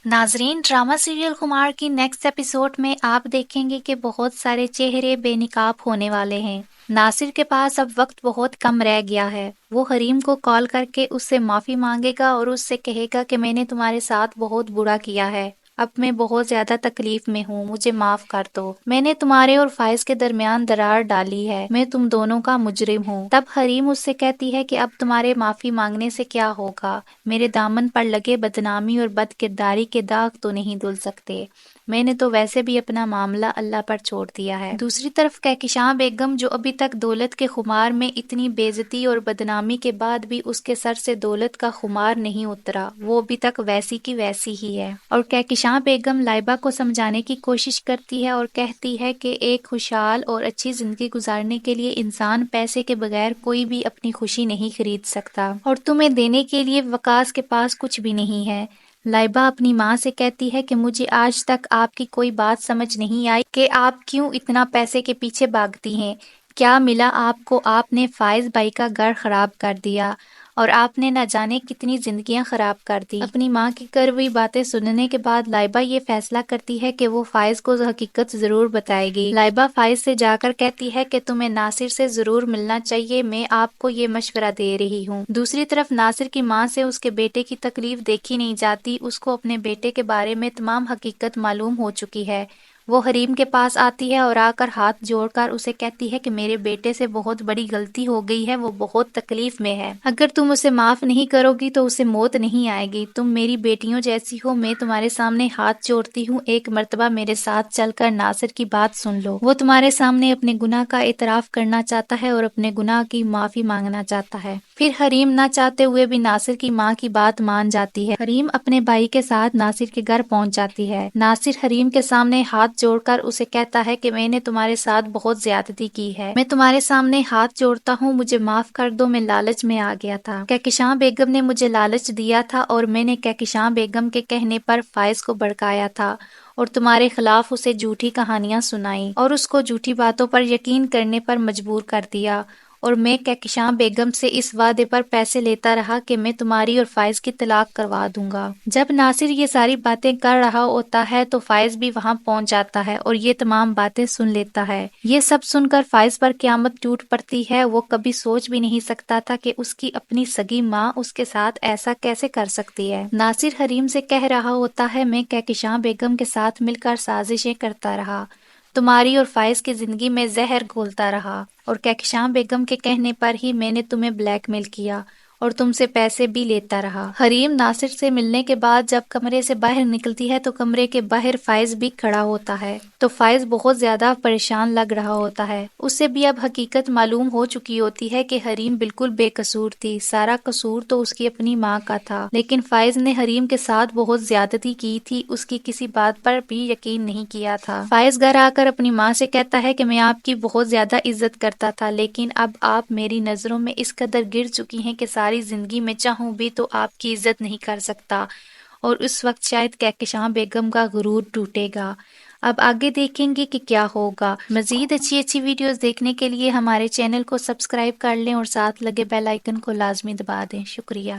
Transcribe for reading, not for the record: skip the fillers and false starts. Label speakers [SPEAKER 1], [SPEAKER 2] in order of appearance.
[SPEAKER 1] ناظرین، drama serial خمار کی نیکسٹ ایپیسوڈ میں آپ دیکھیں گے کہ بہت سارے چہرے بے نقاب ہونے والے ہیں۔ ناصر کے پاس اب وقت بہت کم رہ گیا ہے۔ وہ حریم کو کال کر کے اس سے معافی مانگے گا اور اس سے کہے گا کہ میں نے تمہارے ساتھ بہت برا کیا ہے، اب میں بہت زیادہ تکلیف میں ہوں، مجھے معاف کر دو، میں نے تمہارے اور فائز کے درمیان درار ڈالی ہے، میں تم دونوں کا مجرم ہوں۔ تب حریم اس سے کہتی ہے کہ اب تمہارے معافی مانگنے سے کیا ہوگا، میرے دامن پر لگے بدنامی اور بد کرداری کے داغ تو نہیں دھل سکتے، میں نے تو ویسے بھی اپنا معاملہ اللہ پر چھوڑ دیا ہے۔ دوسری طرف کہکشاں بیگم، جو ابھی تک دولت کے خمار میں اتنی بے عزتی اور بدنامی کے بعد بھی اس کے سر سے دولت کا خمار نہیں اترا، وہ ابھی تک ویسی کی ویسی ہی ہے۔ اور کہکشاں بیگم لائبہ کو سمجھانے کی کوشش کرتی ہے اور کہتی ہے کہ ایک خوشحال اور اچھی زندگی گزارنے کے لیے انسان پیسے کے بغیر کوئی بھی اپنی خوشی نہیں خرید سکتا، اور تمہیں دینے کے لیے وقاص کے پاس کچھ بھی نہیں ہے۔ لائبہ اپنی ماں سے کہتی ہے کہ مجھے آج تک آپ کی کوئی بات سمجھ نہیں آئی کہ آپ کیوں اتنا پیسے کے پیچھے بھاگتی ہیں، کیا ملا آپ کو، آپ نے فائز بھائی کا گھر خراب کر دیا اور آپ نے نہ جانے کتنی زندگیاں خراب کر دی۔ اپنی ماں کی کڑوی باتیں سننے کے بعد لائبہ یہ فیصلہ کرتی ہے کہ وہ فائز کو حقیقت ضرور بتائے گی۔ لائبہ فائز سے جا کر کہتی ہے کہ تمہیں ناصر سے ضرور ملنا چاہیے، میں آپ کو یہ مشورہ دے رہی ہوں۔ دوسری طرف ناصر کی ماں سے اس کے بیٹے کی تکلیف دیکھی نہیں جاتی، اس کو اپنے بیٹے کے بارے میں تمام حقیقت معلوم ہو چکی ہے۔ وہ حریم کے پاس آتی ہے اور آ کر ہاتھ جوڑ کر اسے کہتی ہے کہ میرے بیٹے سے بہت بڑی غلطی ہو گئی ہے، وہ بہت تکلیف میں ہے، اگر تم اسے معاف نہیں کرو گی تو اسے موت نہیں آئے گی، تم میری بیٹیوں جیسی ہو، میں تمہارے سامنے ہاتھ جوڑتی ہوں، ایک مرتبہ میرے ساتھ چل کر ناصر کی بات سن لو۔ وہ تمہارے سامنے اپنے گناہ کا اعتراف کرنا چاہتا ہے اور اپنے گناہ کی معافی مانگنا چاہتا ہے۔ پھر حریم نہ چاہتے ہوئے بھی ناصر کی ماں کی بات مان جاتی ہے۔ حریم اپنے بھائی کے ساتھ ناصر کے گھر پہنچ جاتی ہے۔ ناصر حریم کے سامنے ہاتھ جوڑ کر اسے کہتا ہے کہ میں نے تمہارے ساتھ بہت زیادتی کی ہے، میں تمہارے سامنے ہاتھ جوڑتا ہوں، مجھے معاف کر دو، میں لالچ میں آ گیا تھا، کہکشاں بیگم نے مجھے لالچ دیا تھا اور میں نے کہکشاں بیگم کے کہنے پر فائز کو بھڑکایا تھا اور تمہارے خلاف اسے جھوٹی کہانیاں سنائیں اور اس کو جھوٹی باتوں پر یقین کرنے پر مجبور کر دیا، اور میں کہکشاں بیگم سے اس وعدے پر پیسے لیتا رہا کہ میں تمہاری اور فائز کی طلاق کروا دوں گا۔ جب ناصر یہ ساری باتیں کر رہا ہوتا ہے تو فائز بھی وہاں پہنچ جاتا ہے اور یہ تمام باتیں سن لیتا ہے۔ یہ سب سن کر فائز پر قیامت ٹوٹ پڑتی ہے، وہ کبھی سوچ بھی نہیں سکتا تھا کہ اس کی اپنی سگی ماں اس کے ساتھ ایسا کیسے کر سکتی ہے۔ ناصر حریم سے کہہ رہا ہوتا ہے میں کہکشاں بیگم کے ساتھ مل کر سازشیں کرتا رہا، تمہاری اور فائز کی زندگی میں زہر گھولتا رہا، اور کہکشاں بیگم کے کہنے پر ہی میں نے تمہیں بلیک میل کیا اور تم سے پیسے بھی لیتا رہا۔ حریم ناصر سے ملنے کے بعد جب کمرے سے باہر نکلتی ہے تو کمرے کے باہر فائز بھی کھڑا ہوتا ہے، تو فائز بہت زیادہ پریشان لگ رہا ہوتا ہے، اسے بھی اب حقیقت معلوم ہو چکی ہوتی ہے کہ حریم بالکل بے قصور تھی، سارا قصور تو اس کی اپنی ماں کا تھا، لیکن فائز نے حریم کے ساتھ بہت زیادتی کی تھی، اس کی کسی بات پر بھی یقین نہیں کیا تھا۔ فائز گھر آ کر اپنی ماں سے کہتا ہے کہ میں آپ کی بہت زیادہ عزت کرتا تھا، لیکن اب آپ میری نظروں میں اس قدر گر چکی ہیں کہ ساری زندگی میں چاہوں بھی تو آپ کی عزت نہیں کر سکتا، اور اس وقت شاید کہکشاں بیگم کا غرور ٹوٹے گا۔ اب آگے دیکھیں گے کہ کیا ہوگا۔ مزید اچھی ویڈیوز دیکھنے کے لیے ہمارے چینل کو سبسکرائب کر لیں اور ساتھ لگے بیل آئیکن کو لازمی دبا دیں۔ شکریہ۔